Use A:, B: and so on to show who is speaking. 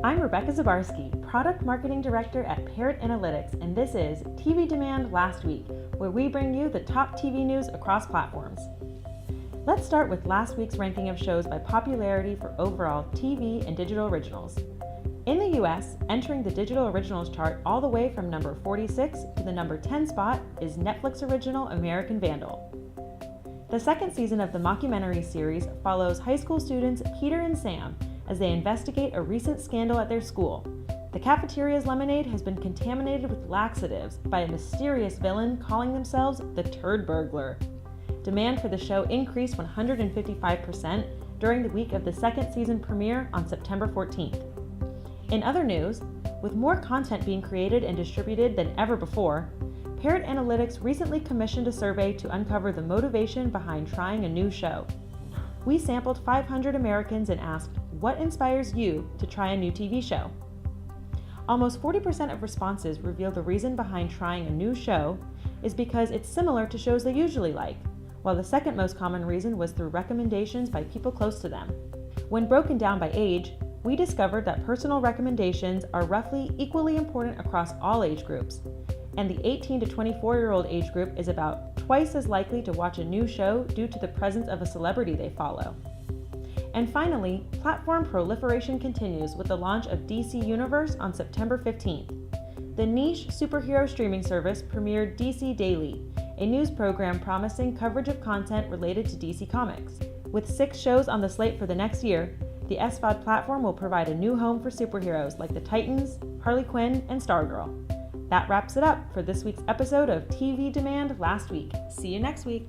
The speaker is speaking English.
A: I'm Rebecca Zabarski, Product Marketing Director at Parrot Analytics, and this is TV Demand Last Week, where we bring you the top TV news across platforms. Let's start with last week's ranking of shows by popularity for overall TV and digital originals. In the US, entering the digital originals chart all the way from number 46 to the number 10 spot is Netflix original American Vandal. The second season of the mockumentary series follows high school students Peter and Sam as they investigate a recent scandal at their school. The cafeteria's lemonade has been contaminated with laxatives by a mysterious villain calling themselves the Turd Burglar. Demand for the show increased 155% during the week of the second season premiere on September 14th. In other news, with more content being created and distributed than ever before, Parrot Analytics recently commissioned a survey to uncover the motivation behind trying a new show. We sampled 500 Americans and asked, what inspires you to try a new TV show? Almost 40% of responses reveal the reason behind trying a new show is because it's similar to shows they usually like, while the second most common reason was through recommendations by people close to them. When broken down by age, we discovered that personal recommendations are roughly equally important across all age groups, and the 18 to 24-year-old age group is about twice as likely to watch a new show due to the presence of a celebrity they follow. And finally, platform proliferation continues with the launch of DC Universe on September 15th. The niche superhero streaming service premiered DC Daily, a news program promising coverage of content related to DC Comics. With 6 shows on the slate for the next year, the SVOD platform will provide a new home for superheroes like the Titans, Harley Quinn, and Stargirl. That wraps it up for this week's episode of TV Demand Last Week. See you next week.